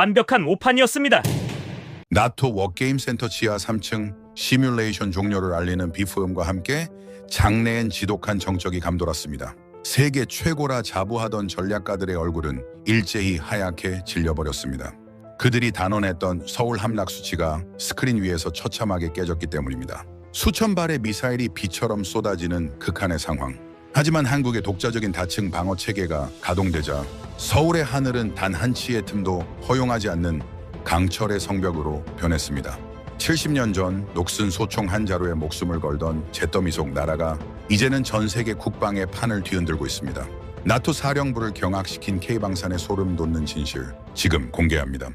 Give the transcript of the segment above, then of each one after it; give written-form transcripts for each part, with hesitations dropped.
완벽한 오판이었습니다. 나토 워게임 센터 지하 3층 시뮬레이션 종료를 알리는 비프음과 함께 장래엔 지독한 정적이 감돌았습니다. 세계 최고라 자부하던 전략가들의 얼굴은 일제히 하얗게 질려버렸습니다. 그들이 단언했던 서울 함락 수치가 스크린 위에서 처참하게 깨졌기 때문입니다. 수천 발의 미사일이 비처럼 쏟아지는 극한의 상황. 하지만 한국의 독자적인 다층 방어 체계가 가동되자 서울의 하늘은 단 한 치의 틈도 허용하지 않는 강철의 성벽으로 변했습니다. 70년 전 녹슨 소총 한 자루에 목숨을 걸던 잿더미 속 나라가 이제는 전 세계 국방의 판을 뒤흔들고 있습니다. 나토 사령부를 경악시킨 K방산의 소름 돋는 진실, 지금 공개합니다.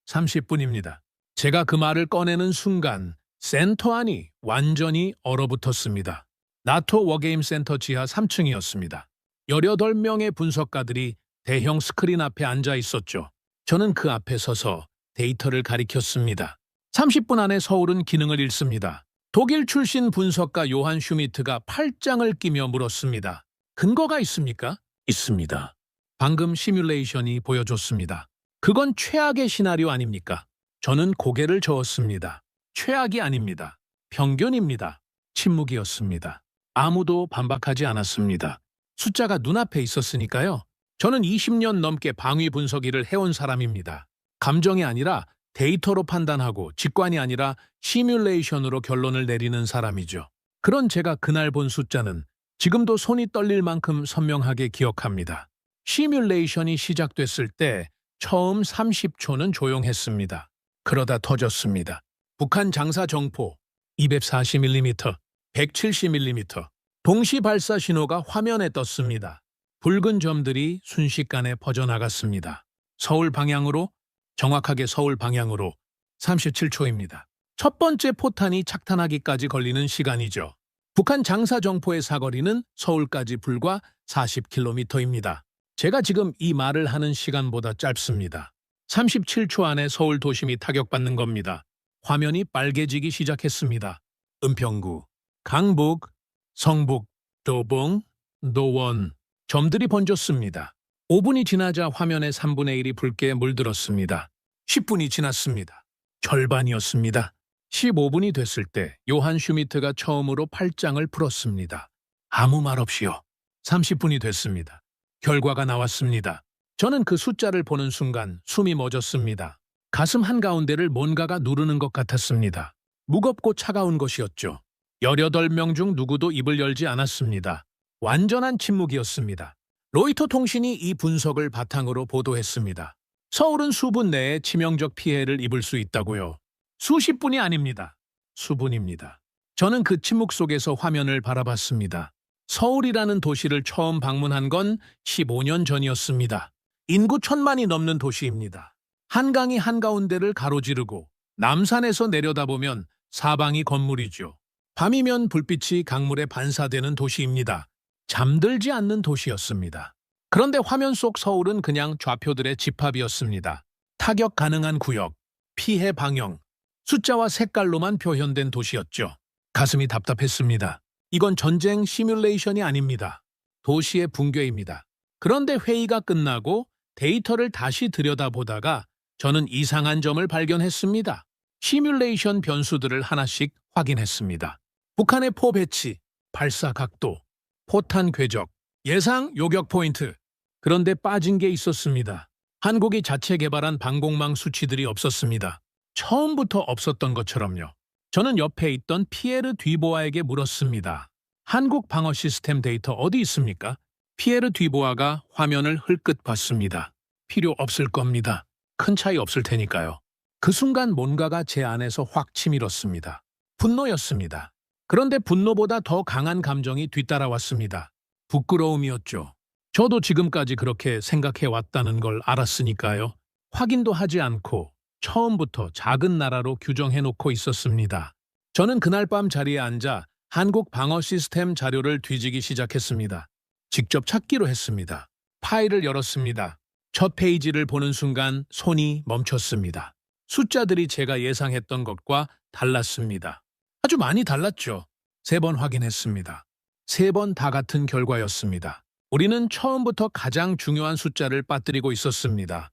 30분입니다. 제가 그 말을 꺼내는 순간 센터 안이 완전히 얼어붙었습니다. 나토 워게임 센터 지하 3층이었습니다. 18명의 분석가들이 대형 스크린 앞에 앉아 있었죠. 저는 그 앞에 서서 데이터를 가리켰습니다. 30분 안에 서울은 기능을 잃습니다. 독일 출신 분석가 요한 슈미트가 팔짱을 끼며 물었습니다. 근거가 있습니까? 있습니다. 방금 시뮬레이션이 보여줬습니다. 그건 최악의 시나리오 아닙니까? 저는 고개를 저었습니다. 최악이 아닙니다. 평균입니다. 침묵이었습니다. 아무도 반박하지 않았습니다. 숫자가 눈앞에 있었으니까요. 저는 20년 넘게 방위 분석 일을 해온 사람입니다. 감정이 아니라 데이터로 판단하고 직관이 아니라 시뮬레이션으로 결론을 내리는 사람이죠. 그런 제가 그날 본 숫자는 지금도 손이 떨릴 만큼 선명하게 기억합니다. 시뮬레이션이 시작됐을 때 처음 30초는 조용했습니다. 그러다 터졌습니다. 북한 장사 정포 240mm, 170mm 동시 발사 신호가 화면에 떴습니다. 붉은 점들이 순식간에 퍼져나갔습니다. 서울 방향으로, 정확하게 서울 방향으로 37초입니다. 첫 번째 포탄이 착탄하기까지 걸리는 시간이죠. 북한 장사 정포의 사거리는 서울까지 불과 40km입니다. 제가 지금 이 말을 하는 시간보다 짧습니다. 37초 안에 서울 도심이 타격받는 겁니다. 화면이 빨개지기 시작했습니다. 은평구, 강북, 성북, 도봉, 노원, 점들이 번졌습니다. 5분이 지나자 화면의 3분의 1이 붉게 물들었습니다. 10분이 지났습니다. 절반이었습니다. 15분이 됐을 때 요한 슈미트가 처음으로 팔짱을 풀었습니다. 아무 말 없이요. 30분이 됐습니다. 결과가 나왔습니다. 저는 그 숫자를 보는 순간 숨이 멎었습니다. 가슴 한가운데를 뭔가가 누르는 것 같았습니다. 무겁고 차가운 것이었죠. 18명 중 누구도 입을 열지 않았습니다. 완전한 침묵이었습니다. 로이터 통신이 이 분석을 바탕으로 보도했습니다. 서울은 수분 내에 치명적 피해를 입을 수 있다고요. 수십 분이 아닙니다. 수분입니다. 저는 그 침묵 속에서 화면을 바라봤습니다. 서울이라는 도시를 처음 방문한 건 15년 전이었습니다. 인구 1000만이 넘는 도시입니다. 한강이 한가운데를 가로지르고 남산에서 내려다보면 사방이 건물이죠. 밤이면 불빛이 강물에 반사되는 도시입니다. 잠들지 않는 도시였습니다. 그런데 화면 속 서울은 그냥 좌표들의 집합이었습니다. 타격 가능한 구역, 피해 방향, 숫자와 색깔로만 표현된 도시였죠. 가슴이 답답했습니다. 이건 전쟁 시뮬레이션이 아닙니다. 도시의 붕괴입니다. 그런데 회의가 끝나고 데이터를 다시 들여다보다가 저는 이상한 점을 발견했습니다. 시뮬레이션 변수들을 하나씩 확인했습니다. 북한의 포 배치, 발사 각도, 포탄 궤적, 예상 요격 포인트. 그런데 빠진 게 있었습니다. 한국이 자체 개발한 방공망 수치들이 없었습니다. 처음부터 없었던 것처럼요. 저는 옆에 있던 피에르 뒤보아에게 물었습니다. 한국 방어 시스템 데이터 어디 있습니까? 피에르 뒤보아가 화면을 흘끗 봤습니다. 필요 없을 겁니다. 큰 차이 없을 테니까요. 그 순간 뭔가가 제 안에서 확 치밀었습니다. 분노였습니다. 그런데 분노보다 더 강한 감정이 뒤따라왔습니다. 부끄러움이었죠. 저도 지금까지 그렇게 생각해왔다는 걸 알았으니까요. 확인도 하지 않고 처음부터 작은 나라로 규정해놓고 있었습니다. 저는 그날 밤 자리에 앉아 한국 방어 시스템 자료를 뒤지기 시작했습니다. 직접 찾기로 했습니다. 파일을 열었습니다. 첫 페이지를 보는 순간 손이 멈췄습니다. 숫자들이 제가 예상했던 것과 달랐습니다. 아주 많이 달랐죠. 3번 확인했습니다. 3번 다 같은 결과였습니다. 우리는 처음부터 가장 중요한 숫자를 빠뜨리고 있었습니다.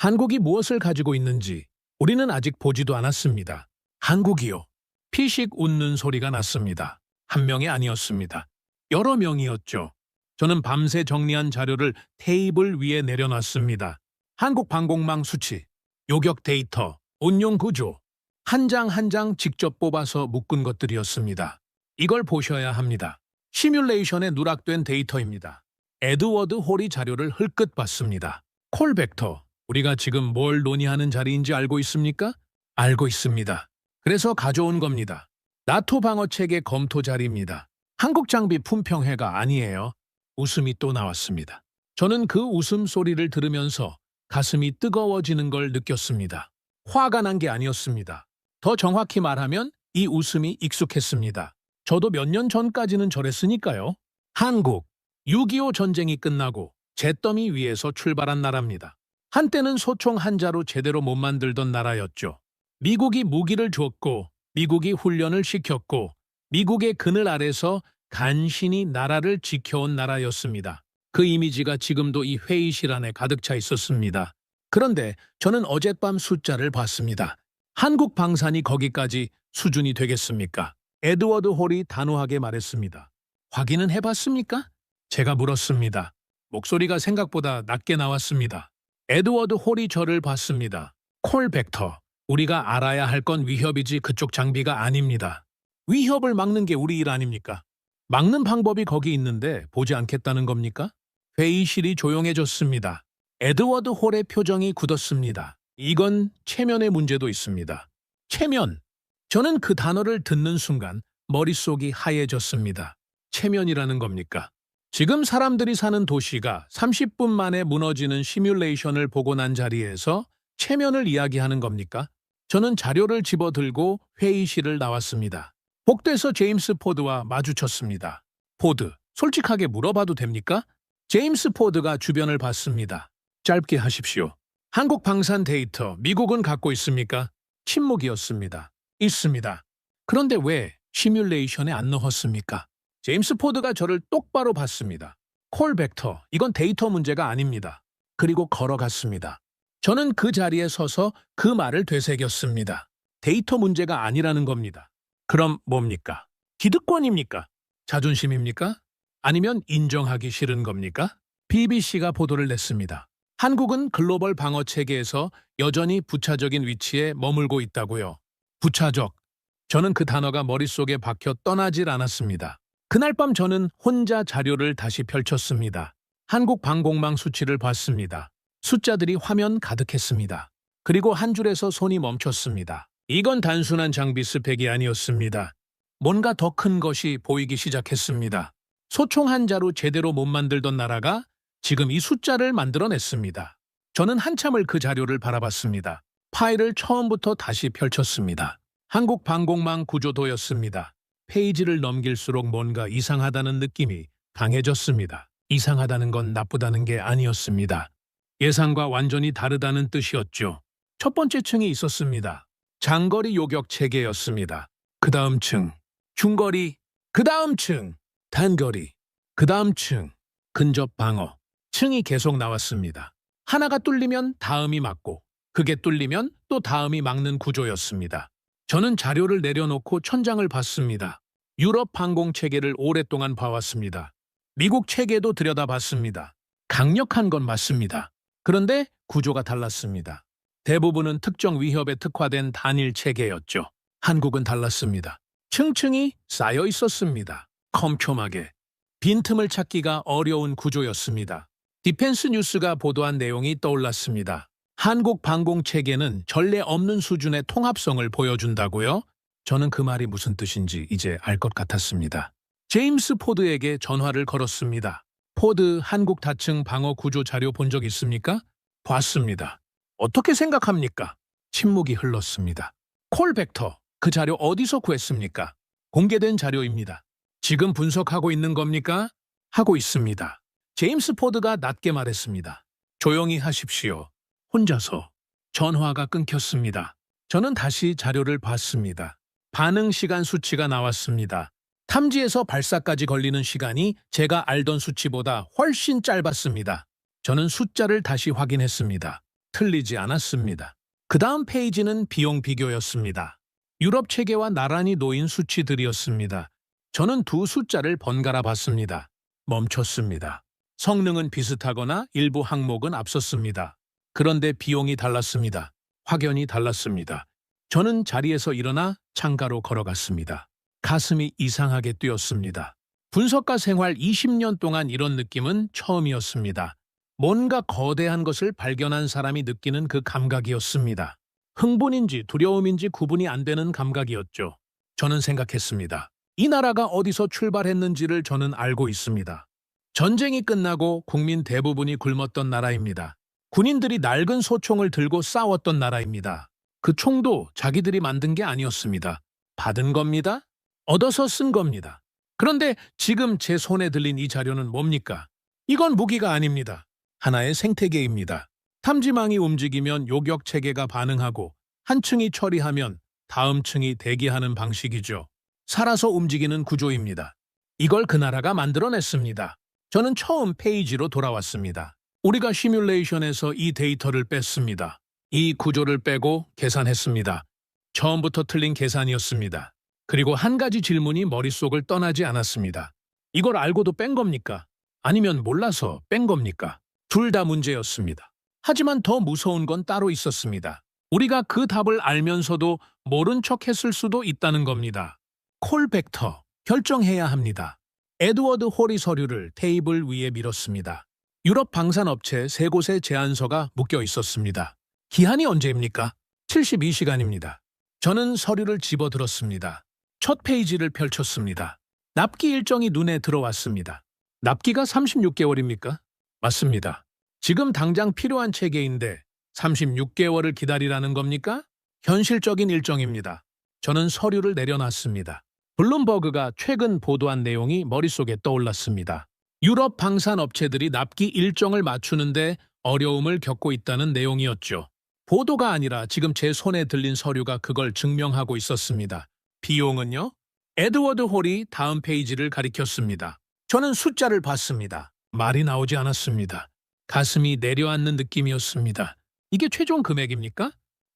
한국이 무엇을 가지고 있는지 우리는 아직 보지도 않았습니다. 한국이요. 피식 웃는 소리가 났습니다. 한 명이 아니었습니다. 여러 명이었죠. 저는 밤새 정리한 자료를 테이블 위에 내려놨습니다. 한국 방공망 수치, 요격 데이터, 운용 구조, 한 장 한 장 직접 뽑아서 묶은 것들이었습니다. 이걸 보셔야 합니다. 시뮬레이션에 누락된 데이터입니다. 에드워드 홀이 자료를 흘끗 봤습니다. 콜벡터, 우리가 지금 뭘 논의하는 자리인지 알고 있습니까? 알고 있습니다. 그래서 가져온 겁니다. 나토 방어체계 검토 자리입니다. 한국 장비 품평회가 아니에요. 웃음이 또 나왔습니다. 저는 그 웃음소리를 들으면서 가슴이 뜨거워지는 걸 느꼈습니다. 화가 난 게 아니었습니다. 더 정확히 말하면 이 웃음이 익숙했습니다. 저도 몇 년 전까지는 저랬으니까요. 한국, 6.25 전쟁이 끝나고 잿더미 위에서 출발한 나라입니다. 한때는 소총 한자로 제대로 못 만들던 나라였죠. 미국이 무기를 줬고 미국이 훈련을 시켰고 미국의 그늘 아래서 간신히 나라를 지켜온 나라였습니다. 그 이미지가 지금도 이 회의실 안에 가득 차 있었습니다. 그런데 저는 어젯밤 숫자를 봤습니다. 한국 방산이 거기까지 수준이 되겠습니까? 에드워드 홀이 단호하게 말했습니다. 확인은 해봤습니까? 제가 물었습니다. 목소리가 생각보다 낮게 나왔습니다. 에드워드 홀이 저를 봤습니다. 콜벡터, 우리가 알아야 할 건 위협이지 그쪽 장비가 아닙니다. 위협을 막는 게 우리 일 아닙니까? 막는 방법이 거기 있는데 보지 않겠다는 겁니까? 회의실이 조용해졌습니다. 에드워드 홀의 표정이 굳었습니다. 이건 체면의 문제도 있습니다. 체면. 저는 그 단어를 듣는 순간 머릿속이 하얘졌습니다. 체면이라는 겁니까? 지금 사람들이 사는 도시가 30분 만에 무너지는 시뮬레이션을 보고 난 자리에서 체면을 이야기하는 겁니까? 저는 자료를 집어들고 회의실을 나왔습니다. 복도에서 제임스 포드와 마주쳤습니다. 포드, 솔직하게 물어봐도 됩니까? 제임스 포드가 주변을 봤습니다. 짧게 하십시오. 한국 방산 데이터 미국은 갖고 있습니까? 침묵이었습니다. 있습니다. 그런데 왜 시뮬레이션에 안 넣었습니까? 제임스 포드가 저를 똑바로 봤습니다. 콜벡터, 이건 데이터 문제가 아닙니다. 그리고 걸어갔습니다. 저는 그 자리에 서서 그 말을 되새겼습니다. 데이터 문제가 아니라는 겁니다. 그럼 뭡니까? 기득권입니까? 자존심입니까? 아니면 인정하기 싫은 겁니까? BBC가 보도를 냈습니다. 한국은 글로벌 방어 체계에서 여전히 부차적인 위치에 머물고 있다고요. 부차적. 저는 그 단어가 머릿속에 박혀 떠나질 않았습니다. 그날 밤 저는 혼자 자료를 다시 펼쳤습니다. 한국 방공망 수치를 봤습니다. 숫자들이 화면 가득했습니다. 그리고 한 줄에서 손이 멈췄습니다. 이건 단순한 장비 스펙이 아니었습니다. 뭔가 더 큰 것이 보이기 시작했습니다. 소총 한자로 제대로 못 만들던 나라가 지금 이 숫자를 만들어냈습니다. 저는 한참을 그 자료를 바라봤습니다. 파일을 처음부터 다시 펼쳤습니다. 한국 방공망 구조도였습니다. 페이지를 넘길수록 뭔가 이상하다는 느낌이 강해졌습니다. 이상하다는 건 나쁘다는 게 아니었습니다. 예상과 완전히 다르다는 뜻이었죠. 첫 번째 층이 있었습니다. 장거리 요격 체계였습니다. 그 다음 층, 중거리, 그 다음 층, 단거리, 그 다음 층, 근접 방어. 층이 계속 나왔습니다. 하나가 뚫리면 다음이 막고, 그게 뚫리면 또 다음이 막는 구조였습니다. 저는 자료를 내려놓고 천장을 봤습니다. 유럽 항공 체계를 오랫동안 봐왔습니다. 미국 체계도 들여다봤습니다. 강력한 건 맞습니다. 그런데 구조가 달랐습니다. 대부분은 특정 위협에 특화된 단일 체계였죠. 한국은 달랐습니다. 층층이 쌓여 있었습니다. 컴촘하게. 빈틈을 찾기가 어려운 구조였습니다. 디펜스 뉴스가 보도한 내용이 떠올랐습니다. 한국 방공 체계는 전례 없는 수준의 통합성을 보여준다고요? 저는 그 말이 무슨 뜻인지 이제 알 것 같았습니다. 제임스 포드에게 전화를 걸었습니다. 포드, 한국 다층 방어 구조 자료 본 적 있습니까? 봤습니다. 어떻게 생각합니까? 침묵이 흘렀습니다. 콜벡터, 그 자료 어디서 구했습니까? 공개된 자료입니다. 지금 분석하고 있는 겁니까? 하고 있습니다. 제임스 포드가 낮게 말했습니다. 조용히 하십시오. 혼자서. 전화가 끊겼습니다. 저는 다시 자료를 봤습니다. 반응 시간 수치가 나왔습니다. 탐지에서 발사까지 걸리는 시간이 제가 알던 수치보다 훨씬 짧았습니다. 저는 숫자를 다시 확인했습니다. 틀리지 않았습니다. 그 다음 페이지는 비용 비교였습니다. 유럽 체계와 나란히 놓인 수치들이었습니다. 저는 두 숫자를 번갈아 봤습니다. 멈췄습니다. 성능은 비슷하거나 일부 항목은 앞섰습니다. 그런데 비용이 달랐습니다. 확연히 달랐습니다. 저는 자리에서 일어나 창가로 걸어갔습니다. 가슴이 이상하게 뛰었습니다. 분석가 생활 20년 동안 이런 느낌은 처음이었습니다. 뭔가 거대한 것을 발견한 사람이 느끼는 그 감각이었습니다. 흥분인지 두려움인지 구분이 안 되는 감각이었죠. 저는 생각했습니다. 이 나라가 어디서 출발했는지를 저는 알고 있습니다. 전쟁이 끝나고 국민 대부분이 굶었던 나라입니다. 군인들이 낡은 소총을 들고 싸웠던 나라입니다. 그 총도 자기들이 만든 게 아니었습니다. 받은 겁니다. 얻어서 쓴 겁니다. 그런데 지금 제 손에 들린 이 자료는 뭡니까? 이건 무기가 아닙니다. 하나의 생태계입니다. 탐지망이 움직이면 요격 체계가 반응하고 한 층이 처리하면 다음 층이 대기하는 방식이죠. 살아서 움직이는 구조입니다. 이걸 그 나라가 만들어냈습니다. 저는 처음 페이지로 돌아왔습니다. 우리가 시뮬레이션에서 이 데이터를 뺐습니다. 이 구조를 빼고 계산했습니다. 처음부터 틀린 계산이었습니다. 그리고 한 가지 질문이 머릿속을 떠나지 않았습니다. 이걸 알고도 뺀 겁니까? 아니면 몰라서 뺀 겁니까? 둘 다 문제였습니다. 하지만 더 무서운 건 따로 있었습니다. 우리가 그 답을 알면서도 모른 척 했을 수도 있다는 겁니다. 콜 벡터, 결정해야 합니다. 에드워드 홀이 서류를 테이블 위에 밀었습니다. 유럽 방산업체 3곳의 제안서가 묶여 있었습니다. 기한이 언제입니까? 72시간입니다. 저는 서류를 집어들었습니다. 첫 페이지를 펼쳤습니다. 납기 일정이 눈에 들어왔습니다. 납기가 36개월입니까? 맞습니다. 지금 당장 필요한 체계인데 36개월을 기다리라는 겁니까? 현실적인 일정입니다. 저는 서류를 내려놨습니다. 블룸버그가 최근 보도한 내용이 머릿속에 떠올랐습니다. 유럽 방산업체들이 납기 일정을 맞추는데 어려움을 겪고 있다는 내용이었죠. 보도가 아니라 지금 제 손에 들린 서류가 그걸 증명하고 있었습니다. 비용은요? 에드워드 홀이 다음 페이지를 가리켰습니다. 저는 숫자를 봤습니다. 말이 나오지 않았습니다. 가슴이 내려앉는 느낌이었습니다. 이게 최종 금액입니까?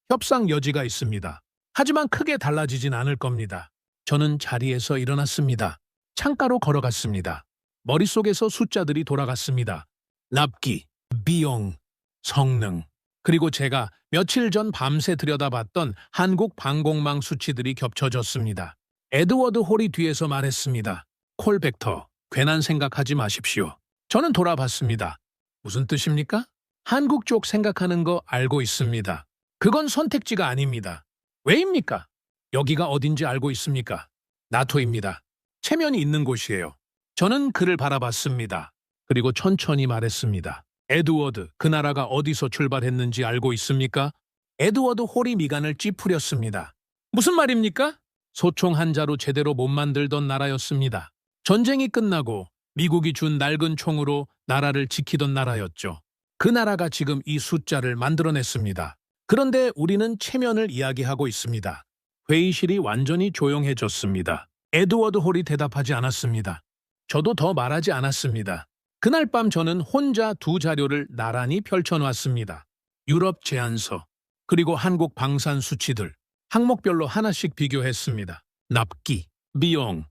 협상 여지가 있습니다. 하지만 크게 달라지진 않을 겁니다. 저는 자리에서 일어났습니다. 창가로 걸어갔습니다. 머릿속에서 숫자들이 돌아갔습니다. 납기, 비용, 성능, 그리고 제가 며칠 전 밤새 들여다봤던 한국 방공망 수치들이 겹쳐졌습니다. 에드워드 홀이 뒤에서 말했습니다. 콜 벡터, 괜한 생각하지 마십시오. 저는 돌아봤습니다. 무슨 뜻입니까? 한국 쪽 생각하는 거 알고 있습니다. 그건 선택지가 아닙니다. 왜입니까? 여기가 어딘지 알고 있습니까? 나토입니다. 체면이 있는 곳이에요. 저는 그를 바라봤습니다. 그리고 천천히 말했습니다. 에드워드, 그 나라가 어디서 출발했는지 알고 있습니까? 에드워드 홀이 미간을 찌푸렸습니다. 무슨 말입니까? 소총 한 자루 제대로 못 만들던 나라였습니다. 전쟁이 끝나고 미국이 준 낡은 총으로 나라를 지키던 나라였죠. 그 나라가 지금 이 숫자를 만들어냈습니다. 그런데 우리는 체면을 이야기하고 있습니다. 회의실이 완전히 조용해졌습니다. 에드워드 홀이 대답하지 않았습니다. 저도 더 말하지 않았습니다. 그날 밤 저는 혼자 두 자료를 나란히 펼쳐놨습니다. 유럽 제안서, 그리고 한국 방산 수치들, 항목별로 하나씩 비교했습니다. 납기, 비용,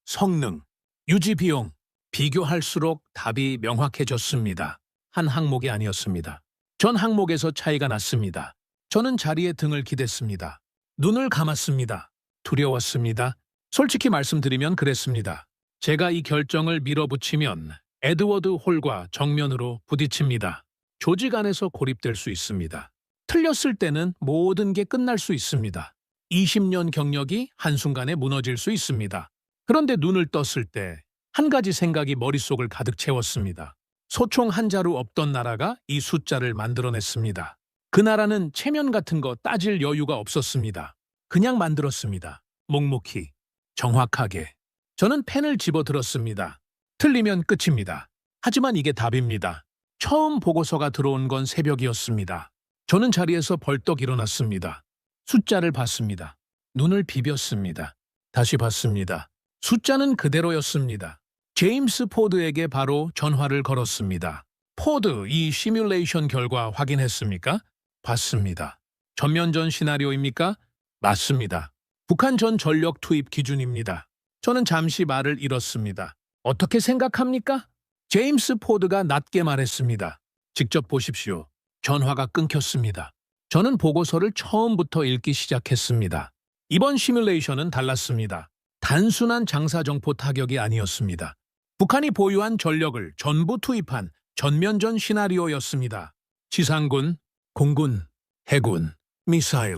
성능, 유지 비용. 비교할수록 답이 명확해졌습니다. 한 항목이 아니었습니다. 전 항목에서 차이가 났습니다. 저는 자리에 등을 기댔습니다. 눈을 감았습니다. 두려웠습니다. 솔직히 말씀드리면 그랬습니다. 제가 이 결정을 밀어붙이면 에드워드 홀과 정면으로 부딪힙니다. 조직 안에서 고립될 수 있습니다. 틀렸을 때는 모든 게 끝날 수 있습니다. 20년 경력이 한순간에 무너질 수 있습니다. 그런데 눈을 떴을 때 한 가지 생각이 머릿속을 가득 채웠습니다. 소총 한 자루 없던 나라가 이 숫자를 만들어냈습니다. 그 나라는 체면 같은 거 따질 여유가 없었습니다. 그냥 만들었습니다. 묵묵히, 정확하게. 저는 펜을 집어들었습니다. 틀리면 끝입니다. 하지만 이게 답입니다. 처음 보고서가 들어온 건 새벽이었습니다. 저는 자리에서 벌떡 일어났습니다. 숫자를 봤습니다. 눈을 비볐습니다. 다시 봤습니다. 숫자는 그대로였습니다. 제임스 포드에게 바로 전화를 걸었습니다. 포드, 이 시뮬레이션 결과 확인했습니까? 봤습니다. 전면전 시나리오입니까? 맞습니다. 북한 전 전력 투입 기준입니다. 저는 잠시 말을 잃었습니다. 어떻게 생각합니까? 제임스 포드가 낮게 말했습니다. 직접 보십시오. 전화가 끊겼습니다. 저는 보고서를 처음부터 읽기 시작했습니다. 이번 시뮬레이션은 달랐습니다. 단순한 장사정포 타격이 아니었습니다. 북한이 보유한 전력을 전부 투입한 전면전 시나리오였습니다. 지상군, 공군, 해군, 미사일,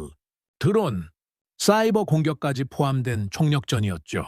드론, 사이버 공격까지 포함된 총력전이었죠.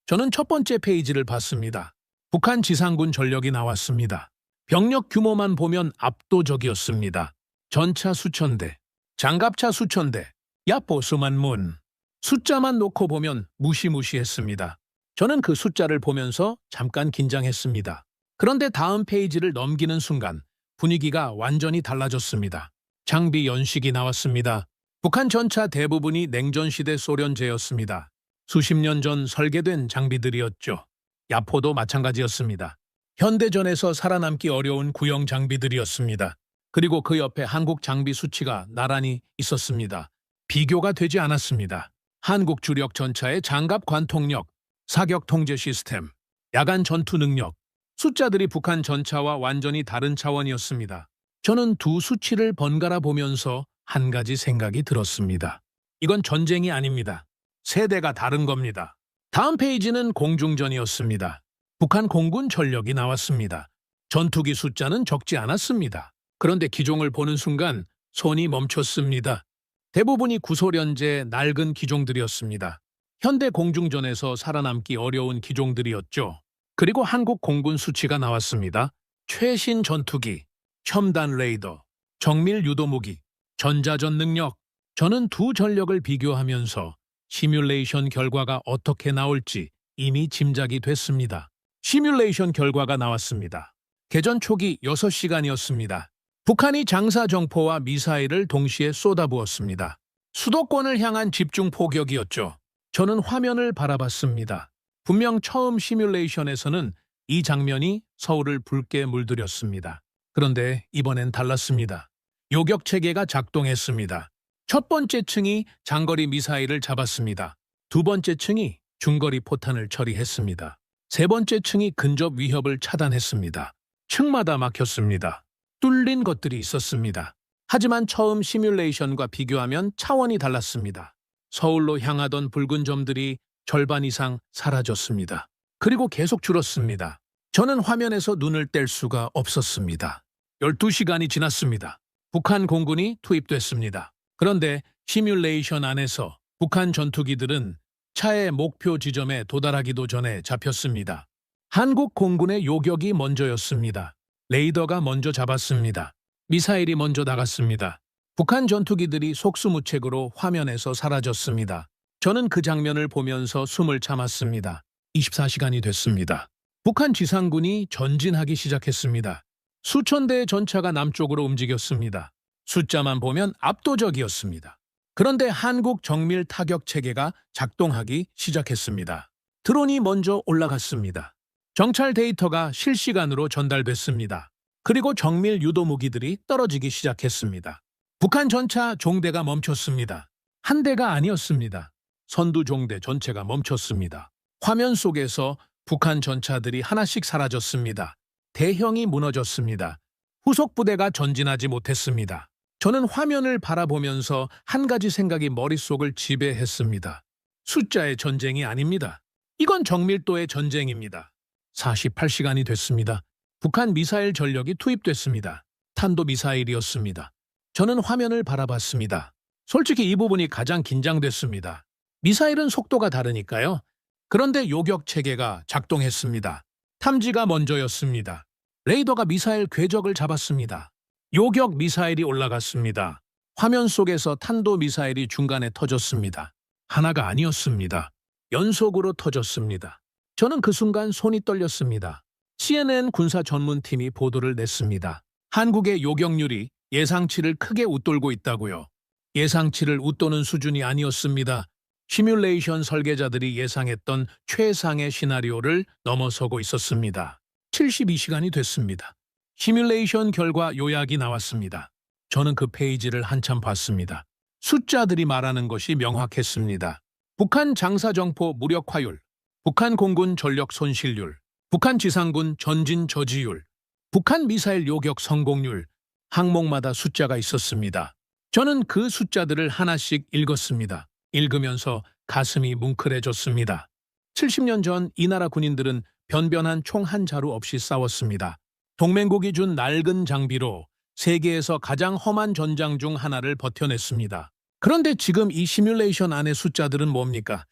저는 첫 번째 페이지를 봤습니다. 북한 지상군 전력이 나왔습니다. 병력 규모만 보면 압도적이었습니다. 전차 수천 대, 장갑차 수천 대, 야포 수만 문. 숫자만 놓고 보면 무시무시했습니다. 저는 그 숫자를 보면서 잠깐 긴장했습니다. 그런데 다음 페이지를 넘기는 순간 분위기가 완전히 달라졌습니다. 장비 연식이 나왔습니다. 북한 전차 대부분이 냉전시대 소련제였습니다. 수십 년 전 설계된 장비들이었죠. 야포도 마찬가지였습니다. 현대전에서 살아남기 어려운 구형 장비들이었습니다. 그리고 그 옆에 한국 장비 수치가 나란히 있었습니다. 비교가 되지 않았습니다. 한국 주력 전차의 장갑 관통력, 사격 통제 시스템, 야간 전투 능력, 숫자들이 북한 전차와 완전히 다른 차원이었습니다. 저는 두 수치를 번갈아 보면서 한 가지 생각이 들었습니다. 이건 전쟁이 아닙니다. 세대가 다른 겁니다. 다음 페이지는 공중전이었습니다. 북한 공군 전력이 나왔습니다. 전투기 숫자는 적지 않았습니다. 그런데 기종을 보는 순간 손이 멈췄습니다. 대부분이 구소련제 낡은 기종들이었습니다. 현대 공중전에서 살아남기 어려운 기종들이었죠. 그리고 한국 공군 수치가 나왔습니다. 최신 전투기, 첨단 레이더, 정밀 유도무기, 전자전 능력. 저는 두 전력을 비교하면서 시뮬레이션 결과가 어떻게 나올지 이미 짐작이 됐습니다. 시뮬레이션 결과가 나왔습니다. 개전 초기 6시간이었습니다. 북한이 장사정포와 미사일을 동시에 쏟아부었습니다. 수도권을 향한 집중 포격이었죠. 저는 화면을 바라봤습니다. 분명 처음 시뮬레이션에서는 이 장면이 서울을 붉게 물들였습니다. 그런데 이번엔 달랐습니다. 요격 체계가 작동했습니다. 첫 번째 층이 장거리 미사일을 잡았습니다. 두 번째 층이 중거리 포탄을 처리했습니다. 세 번째 층이 근접 위협을 차단했습니다. 층마다 막혔습니다. 뚫린 것들이 있었습니다. 하지만 처음 시뮬레이션과 비교하면 차원이 달랐습니다. 서울로 향하던 붉은 점들이 절반 이상 사라졌습니다. 그리고 계속 줄었습니다. 저는 화면에서 눈을 뗄 수가 없었습니다. 12시간이 지났습니다. 북한 공군이 투입됐습니다. 그런데 시뮬레이션 안에서 북한 전투기들은 차의 목표 지점에 도달하기도 전에 잡혔습니다. 한국 공군의 요격이 먼저였습니다. 레이더가 먼저 잡았습니다. 미사일이 먼저 나갔습니다. 북한 전투기들이 속수무책으로 화면에서 사라졌습니다. 저는 그 장면을 보면서 숨을 참았습니다. 24시간이 됐습니다. 북한 지상군이 전진하기 시작했습니다. 수천 대의 전차가 남쪽으로 움직였습니다. 숫자만 보면 압도적이었습니다. 그런데 한국 정밀 타격 체계가 작동하기 시작했습니다. 드론이 먼저 올라갔습니다. 정찰 데이터가 실시간으로 전달됐습니다. 그리고 정밀 유도 무기들이 떨어지기 시작했습니다. 북한 전차 종대가 멈췄습니다. 한 대가 아니었습니다. 선두 종대 전체가 멈췄습니다. 화면 속에서 북한 전차들이 하나씩 사라졌습니다. 대형이 무너졌습니다. 후속 부대가 전진하지 못했습니다. 저는 화면을 바라보면서 한 가지 생각이 머릿속을 지배했습니다. 숫자의 전쟁이 아닙니다. 이건 정밀도의 전쟁입니다. 48시간이 됐습니다. 북한 미사일 전력이 투입됐습니다. 탄도미사일이었습니다. 저는 화면을 바라봤습니다. 솔직히 이 부분이 가장 긴장됐습니다. 미사일은 속도가 다르니까요. 그런데 요격 체계가 작동했습니다. 탐지가 먼저였습니다. 레이더가 미사일 궤적을 잡았습니다. 요격 미사일이 올라갔습니다. 화면 속에서 탄도미사일이 중간에 터졌습니다. 하나가 아니었습니다. 연속으로 터졌습니다. 저는 그 순간 손이 떨렸습니다. CNN 군사 전문팀이 보도를 냈습니다. 한국의 요격률이 예상치를 크게 웃돌고 있다고요. 예상치를 웃도는 수준이 아니었습니다. 시뮬레이션 설계자들이 예상했던 최상의 시나리오를 넘어서고 있었습니다. 72시간이 됐습니다. 시뮬레이션 결과 요약이 나왔습니다. 저는 그 페이지를 한참 봤습니다. 숫자들이 말하는 것이 명확했습니다. 북한 장사정포 무력화율, 북한 공군 전력 손실률, 북한 지상군 전진 저지율, 북한 미사일 요격 성공률, 항목마다 숫자가 있었습니다. 저는 그 숫자들을 하나씩 읽었습니다. 읽으면서 가슴이 뭉클해졌습니다. 70년 전 이 나라 군인들은 변변한 총 한 자루 없이 싸웠습니다. 동맹국이 준 낡은 장비로 세계에서 가장 험한 전장 중 하나를 버텨냈습니다. 그런데 지금 이 시뮬레이션 안의 숫자들은 뭡니까?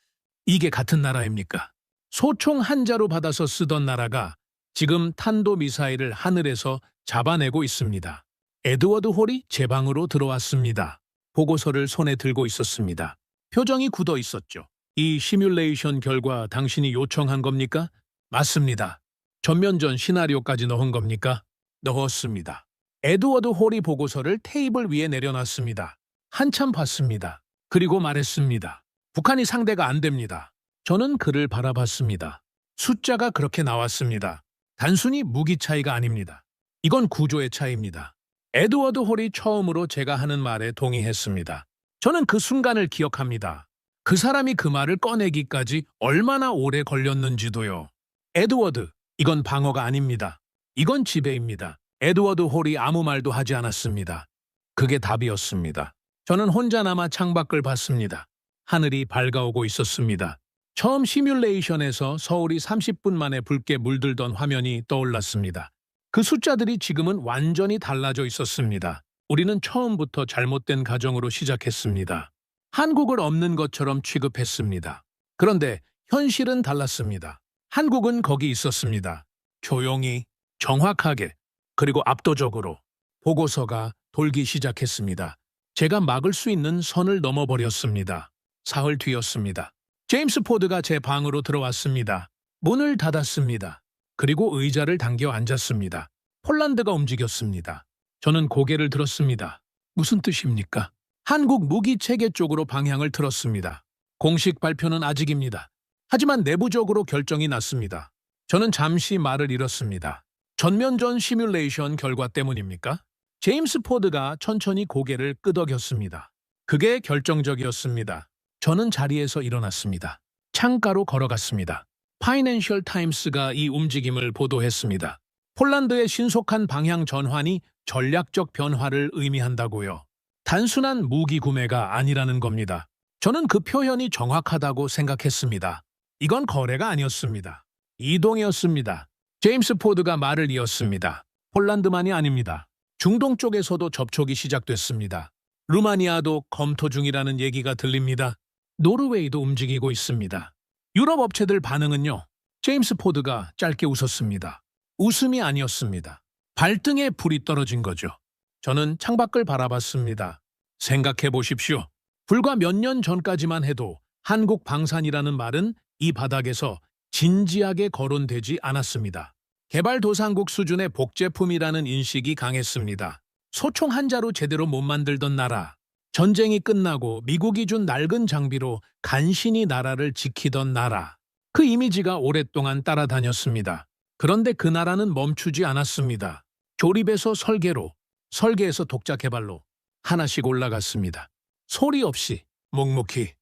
이게 같은 나라입니까? 소총 한 자루 받아서 쓰던 나라가 지금 탄도미사일을 하늘에서 잡아내고 있습니다. 에드워드 홀이 제 방으로 들어왔습니다. 보고서를 손에 들고 있었습니다. 표정이 굳어 있었죠. 이 시뮬레이션 결과 당신이 요청한 겁니까? 맞습니다. 전면전 시나리오까지 넣은 겁니까? 넣었습니다. 에드워드 홀이 보고서를 테이블 위에 내려놨습니다. 한참 봤습니다. 그리고 말했습니다. 북한이 상대가 안 됩니다. 저는 그를 바라봤습니다. 숫자가 그렇게 나왔습니다. 단순히 무기 차이가 아닙니다. 이건 구조의 차이입니다. 에드워드 홀이 처음으로 제가 하는 말에 동의했습니다. 저는 그 순간을 기억합니다. 그 사람이 그 말을 꺼내기까지 얼마나 오래 걸렸는지도요. 에드워드, 이건 방어가 아닙니다. 이건 지배입니다. 에드워드 홀이 아무 말도 하지 않았습니다. 그게 답이었습니다. 저는 혼자 남아 창밖을 봤습니다. 하늘이 밝아오고 있었습니다. 처음 시뮬레이션에서 서울이 30분 만에 붉게 물들던 화면이 떠올랐습니다. 그 숫자들이 지금은 완전히 달라져 있었습니다. 우리는 처음부터 잘못된 가정으로 시작했습니다. 한국을 없는 것처럼 취급했습니다. 그런데 현실은 달랐습니다. 한국은 거기 있었습니다. 조용히, 정확하게, 그리고 압도적으로 보고서가 돌기 시작했습니다. 제가 막을 수 있는 선을 넘어버렸습니다. 사흘 뒤였습니다. 제임스 포드가 제 방으로 들어왔습니다. 문을 닫았습니다. 그리고 의자를 당겨 앉았습니다. 폴란드가 움직였습니다. 저는 고개를 들었습니다. 무슨 뜻입니까? 한국 무기 체계 쪽으로 방향을 틀었습니다. 공식 발표는 아직입니다. 하지만 내부적으로 결정이 났습니다. 저는 잠시 말을 잃었습니다. 전면전 시뮬레이션 결과 때문입니까? 제임스 포드가 천천히 고개를 끄덕였습니다. 그게 결정적이었습니다. 저는 자리에서 일어났습니다. 창가로 걸어갔습니다. 파이낸셜 타임스가 이 움직임을 보도했습니다. 폴란드의 신속한 방향 전환이 전략적 변화를 의미한다고요. 단순한 무기 구매가 아니라는 겁니다. 저는 그 표현이 정확하다고 생각했습니다. 이건 거래가 아니었습니다. 이동이었습니다. 제임스 포드가 말을 이었습니다. 폴란드만이 아닙니다. 중동 쪽에서도 접촉이 시작됐습니다. 루마니아도 검토 중이라는 얘기가 들립니다. 노르웨이도 움직이고 있습니다. 유럽 업체들 반응은요? 제임스 포드가 짧게 웃었습니다. 웃음이 아니었습니다. 발등에 불이 떨어진 거죠. 저는 창밖을 바라봤습니다. 생각해 보십시오. 불과 몇 년 전까지만 해도 한국 방산이라는 말은 이 바닥에서 진지하게 거론되지 않았습니다. 개발도상국 수준의 복제품이라는 인식이 강했습니다. 소총 한 자루 제대로 못 만들던 나라, 전쟁이 끝나고 미국이 준 낡은 장비로 간신히 나라를 지키던 나라, 그 이미지가 오랫동안 따라다녔습니다. 그런데 그 나라는 멈추지 않았습니다. 조립에서 설계로, 설계에서 독자 개발로 하나씩 올라갔습니다. 소리 없이, 묵묵히,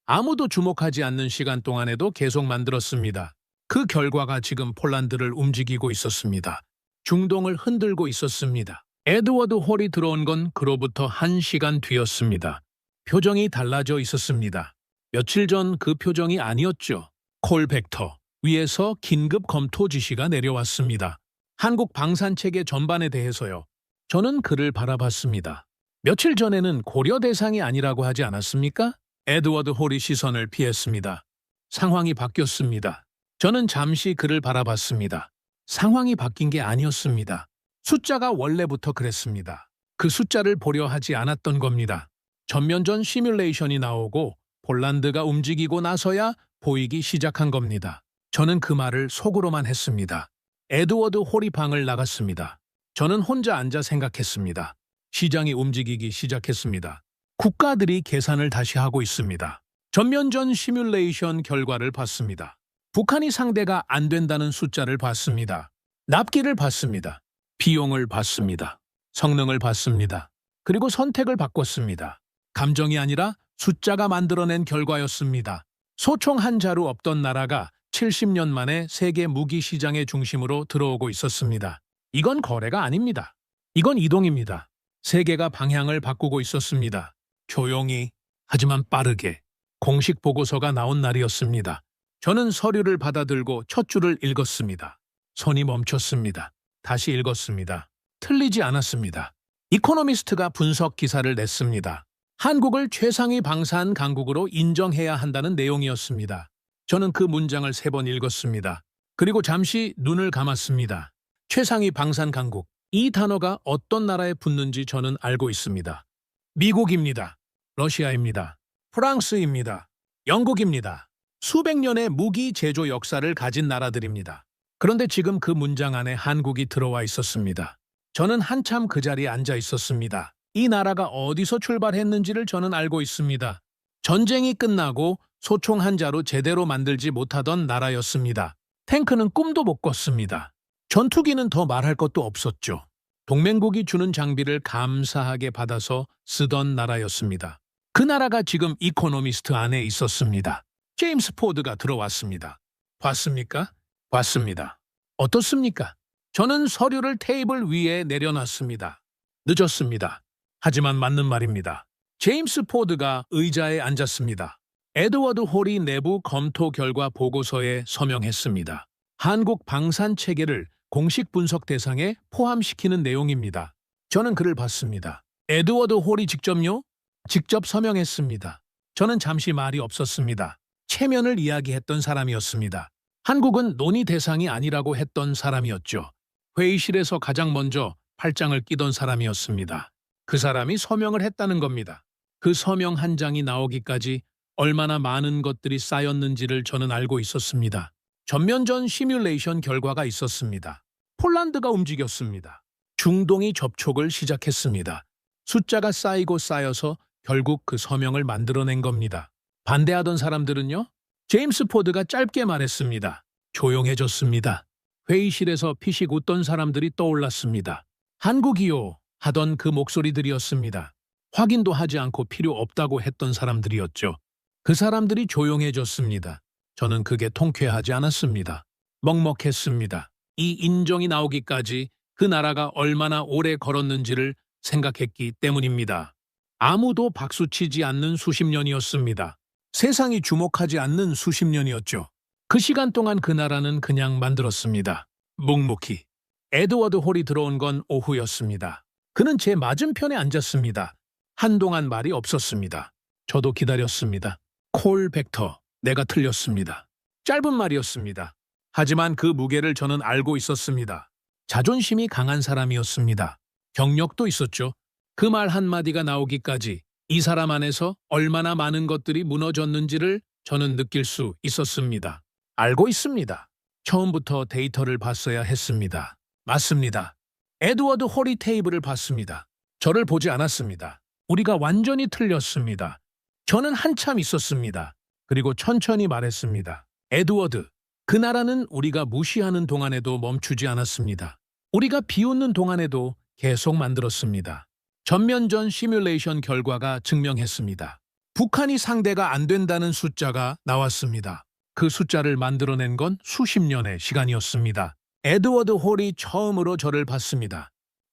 아무도 주목하지 않는 시간 동안에도 계속 만들었습니다. 그 결과가 지금 폴란드를 움직이고 있었습니다. 중동을 흔들고 있었습니다. 에드워드 홀이 들어온 건 그로부터 1시간 뒤였습니다. 표정이 달라져 있었습니다. 며칠 전 그 표정이 아니었죠. 콜 벡터 위에서 긴급 검토 지시가 내려왔습니다. 한국 방산체계 전반에 대해서요. 저는 그를 바라봤습니다. 며칠 전에는 고려 대상이 아니라고 하지 않았습니까? 에드워드 홀이 시선을 피했습니다. 상황이 바뀌었습니다. 저는 잠시 그를 바라봤습니다. 상황이 바뀐 게 아니었습니다. 숫자가 원래부터 그랬습니다. 그 숫자를 보려 하지 않았던 겁니다. 전면전 시뮬레이션이 나오고 폴란드가 움직이고 나서야 보이기 시작한 겁니다. 저는 그 말을 속으로만 했습니다. 에드워드 홀이 방을 나갔습니다. 저는 혼자 앉아 생각했습니다. 시장이 움직이기 시작했습니다. 국가들이 계산을 다시 하고 있습니다. 전면전 시뮬레이션 결과를 봤습니다. 북한이 상대가 안 된다는 숫자를 봤습니다. 납기를 봤습니다. 비용을 봤습니다. 성능을 봤습니다. 그리고 선택을 바꿨습니다. 감정이 아니라 숫자가 만들어낸 결과였습니다. 소총 한 자루 없던 나라가 70년 만에 세계 무기 시장의 중심으로 들어오고 있었습니다. 이건 거래가 아닙니다. 이건 이동입니다. 세계가 방향을 바꾸고 있었습니다. 조용히, 하지만 빠르게 공식 보고서가 나온 날이었습니다. 저는 서류를 받아들고 첫 줄을 읽었습니다. 손이 멈췄습니다. 다시 읽었습니다. 틀리지 않았습니다. 이코노미스트가 분석 기사를 냈습니다. 한국을 최상위 방산 강국으로 인정해야 한다는 내용이었습니다. 저는 그 문장을 3번 읽었습니다. 그리고 잠시 눈을 감았습니다. 최상위 방산 강국. 이 단어가 어떤 나라에 붙는지 저는 알고 있습니다. 미국입니다. 러시아입니다. 프랑스입니다. 영국입니다. 수백 년의 무기 제조 역사를 가진 나라들입니다. 그런데 지금 그 문장 안에 한국이 들어와 있었습니다. 저는 한참 그 자리에 앉아 있었습니다. 이 나라가 어디서 출발했는지를 저는 알고 있습니다. 전쟁이 끝나고 소총 한 자루 제대로 만들지 못하던 나라였습니다. 탱크는 꿈도 못 꿨습니다. 전투기는 더 말할 것도 없었죠. 동맹국이 주는 장비를 감사하게 받아서 쓰던 나라였습니다. 그 나라가 지금 이코노미스트 안에 있었습니다. 제임스 포드가 들어왔습니다. 봤습니까? 봤습니다. 어떻습니까? 저는 서류를 테이블 위에 내려놨습니다. 늦었습니다. 하지만 맞는 말입니다. 제임스 포드가 의자에 앉았습니다. 에드워드 홀이 내부 검토 결과 보고서에 서명했습니다. 한국 방산 체계를 공식 분석 대상에 포함시키는 내용입니다. 저는 그를 봤습니다. 에드워드 홀이 직접요? 직접 서명했습니다. 저는 잠시 말이 없었습니다. 체면을 이야기했던 사람이었습니다. 한국은 논의 대상이 아니라고 했던 사람이었죠. 회의실에서 가장 먼저 팔짱을 끼던 사람이었습니다. 그 사람이 서명을 했다는 겁니다. 그 서명 한 장이 나오기까지 얼마나 많은 것들이 쌓였는지를 저는 알고 있었습니다. 전면전 시뮬레이션 결과가 있었습니다. 폴란드가 움직였습니다. 중동이 접촉을 시작했습니다. 숫자가 쌓이고 쌓여서 결국 그 서명을 만들어낸 겁니다. 반대하던 사람들은요? 제임스 포드가 짧게 말했습니다. 조용해졌습니다. 회의실에서 피식 웃던 사람들이 떠올랐습니다. 한국이요 하던 그 목소리들이었습니다. 확인도 하지 않고 필요 없다고 했던 사람들이었죠. 그 사람들이 조용해졌습니다. 저는 그게 통쾌하지 않았습니다. 먹먹했습니다. 이 인정이 나오기까지 그 나라가 얼마나 오래 걸었는지를 생각했기 때문입니다. 아무도 박수치지 않는 수십 년이었습니다. 세상이 주목하지 않는 수십 년이었죠. 그 시간 동안 그 나라는 그냥 만들었습니다. 묵묵히. 에드워드 홀이 들어온 건 오후였습니다. 그는 제 맞은편에 앉았습니다. 한동안 말이 없었습니다. 저도 기다렸습니다. 콜 벡터, 내가 틀렸습니다. 짧은 말이었습니다. 하지만 그 무게를 저는 알고 있었습니다. 자존심이 강한 사람이었습니다. 경력도 있었죠. 그 말 한마디가 나오기까지 이 사람 안에서 얼마나 많은 것들이 무너졌는지를 저는 느낄 수 있었습니다. 알고 있습니다. 처음부터 데이터를 봤어야 했습니다. 맞습니다. 에드워드 홀이 테이블을 봤습니다. 저를 보지 않았습니다. 우리가 완전히 틀렸습니다. 저는 한참 있었습니다. 그리고 천천히 말했습니다. 에드워드, 그 나라는 우리가 무시하는 동안에도 멈추지 않았습니다. 우리가 비웃는 동안에도 계속 만들었습니다. 전면전 시뮬레이션 결과가 증명했습니다. 북한이 상대가 안 된다는 숫자가 나왔습니다. 그 숫자를 만들어낸 건 수십 년의 시간이었습니다. 에드워드 홀이 처음으로 저를 봤습니다.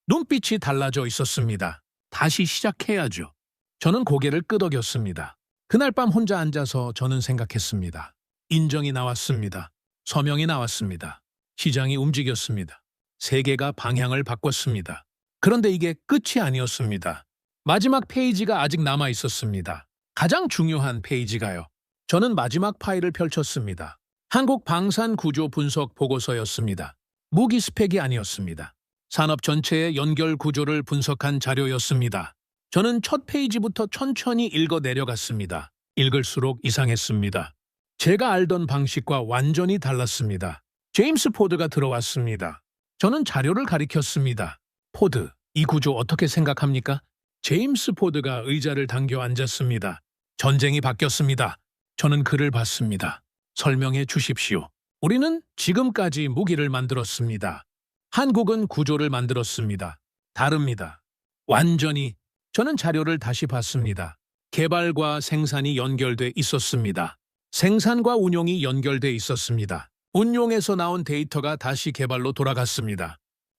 눈빛이 달라져 있었습니다. 다시 시작해야죠. 저는 고개를 끄덕였습니다. 그날 밤 혼자 앉아서 저는 생각했습니다. 인정이 나왔습니다. 서명이 나왔습니다. 시장이 움직였습니다. 세계가 방향을 바꿨습니다. 그런데 이게 끝이 아니었습니다. 마지막 페이지가 아직 남아 있었습니다. 가장 중요한 페이지가요. 저는 마지막 파일을 펼쳤습니다. 한국 방산 구조 분석 보고서였습니다. 무기 스펙이 아니었습니다. 산업 전체의 연결 구조를 분석한 자료였습니다. 저는 첫 페이지부터 천천히 읽어 내려갔습니다. 읽을수록 이상했습니다. 제가 알던 방식과 완전히 달랐습니다. 제임스 포드가 들어왔습니다. 저는 자료를 가리켰습니다. 포드, 이 구조 어떻게 생각합니까? 제임스 포드가 의자를 당겨 앉았습니다. 전쟁이 바뀌었습니다. 저는 그를 봤습니다. 설명해 주십시오. 우리는 지금까지 무기를 만들었습니다. 한국은 구조를 만들었습니다. 다릅니다. 완전히 저는 자료를 다시 봤습니다. 개발과 생산이 연결돼 있었습니다. 생산과 운용이 연결돼 있었습니다. 운용에서 나온 데이터가 다시 개발로 돌아갔습니다.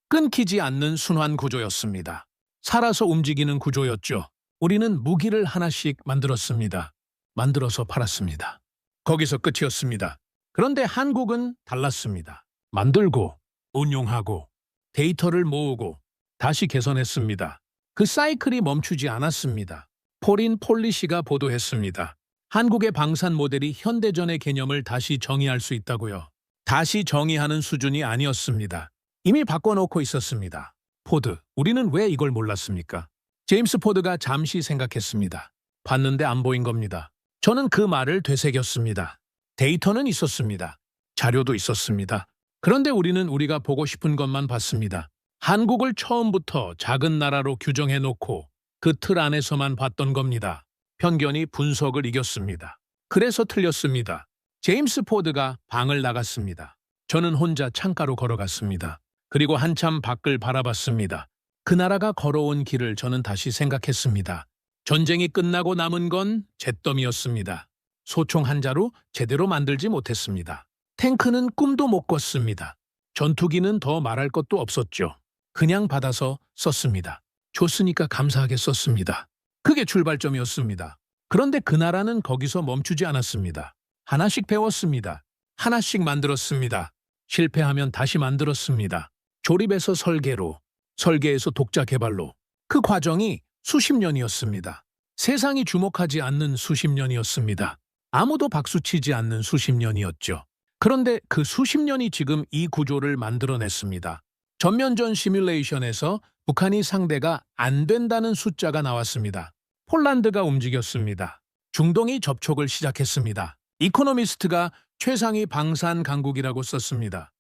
끊기지 않는 순환 구조였습니다. 살아서 움직이는 구조였죠. 우리는 무기를 하나씩 만들었습니다. 만들어서 팔았습니다. 거기서 끝이었습니다. 그런데 한국은 달랐습니다. 만들고, 운용하고, 데이터를 모으고, 다시 개선했습니다. 그 사이클이 멈추지 않았습니다. 포린 폴리시가 보도했습니다. 한국의 방산 모델이 현대전의 개념을 다시 정의할 수 있다고요. 다시 정의하는 수준이 아니었습니다. 이미 바꿔놓고 있었습니다. 포드, 우리는 왜 이걸 몰랐습니까? 제임스 포드가 잠시 생각했습니다. 봤는데 안 보인 겁니다. 저는 그 말을 되새겼습니다. 데이터는 있었습니다. 자료도 있었습니다. 그런데 우리는 우리가 보고 싶은 것만 봤습니다. 한국을 처음부터 작은 나라로 규정해놓고 그 틀 안에서만 봤던 겁니다. 편견이 분석을 이겼습니다. 그래서 틀렸습니다. 제임스 포드가 방을 나갔습니다. 저는 혼자 창가로 걸어갔습니다. 그리고 한참 밖을 바라봤습니다. 그 나라가 걸어온 길을 저는 다시 생각했습니다. 전쟁이 끝나고 남은 건 잿더미였습니다. 소총 한 자루 제대로 만들지 못했습니다. 탱크는 꿈도 못 꿨습니다. 전투기는 더 말할 것도 없었죠. 그냥 받아서 썼습니다. 줬으니까 감사하게 썼습니다. 그게 출발점이었습니다. 그런데 그 나라는 거기서 멈추지 않았습니다. 하나씩 배웠습니다. 하나씩 만들었습니다. 실패하면 다시 만들었습니다. 조립에서 설계로, 설계에서 독자 개발로. 그 과정이 수십 년이었습니다. 세상이 주목하지 않는 수십 년이었습니다. 아무도 박수치지 않는 수십 년이었죠. 그런데 그 수십 년이 지금 이 구조를 만들어냈습니다. 전면전 시뮬레이션에서 북한이 상대가 안 된다는 숫자가 나왔습니다. 폴란드가 움직였습니다. 중동이 접촉을 시작했습니다. 이코노미스트가 최상위 방산 강국이라고 썼습니다.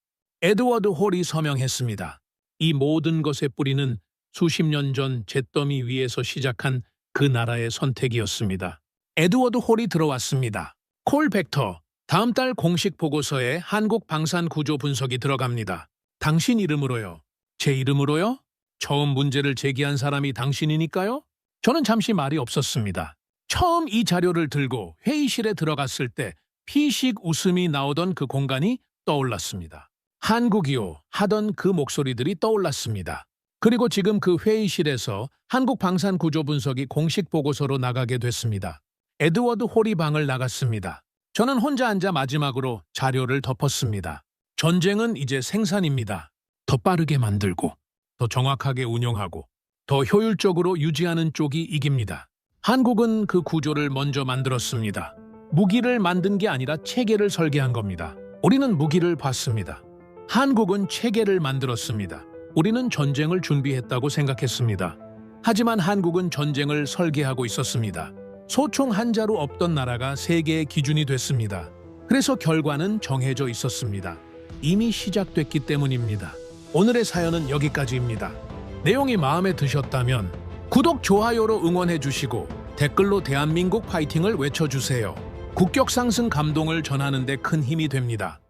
에드워드 홀이 서명했습니다. 이 모든 것의 뿌리는 수십 년 전 잿더미 위에서 시작한 그 나라의 선택이었습니다. 에드워드 홀이 들어왔습니다. 콜 벡터, 다음 달 공식 보고서에 한국 방산 구조 분석이 들어갑니다. 당신 이름으로요? 제 이름으로요? 처음 문제를 제기한 사람이 당신이니까요? 저는 잠시 말이 없었습니다. 처음 이 자료를 들고 회의실에 들어갔을 때 피식 웃음이 나오던 그 공간이 떠올랐습니다. 한국이요 하던 그 목소리들이 떠올랐습니다. 그리고 지금 그 회의실에서 한국 방산 구조 분석이 공식 보고서로 나가게 됐습니다. 에드워드 홀이 방을 나갔습니다. 저는 혼자 앉아 마지막으로 자료를 덮었습니다. 전쟁은 이제 생산입니다. 더 빠르게 만들고, 더 정확하게 운용하고, 더 효율적으로 유지하는 쪽이 이깁니다. 한국은 그 구조를 먼저 만들었습니다. 무기를 만든 게 아니라 체계를 설계한 겁니다. 우리는 무기를 봤습니다. 한국은 체계를 만들었습니다. 우리는 전쟁을 준비했다고 생각했습니다. 하지만 한국은 전쟁을 설계하고 있었습니다. 소총 한 자루 없던 나라가 세계의 기준이 됐습니다. 그래서 결과는 정해져 있었습니다. 이미 시작됐기 때문입니다. 오늘의 사연은 여기까지입니다. 내용이 마음에 드셨다면 구독, 좋아요로 응원해 주시고 댓글로 대한민국 파이팅을 외쳐주세요. 국격 상승 감동을 전하는 데 큰 힘이 됩니다.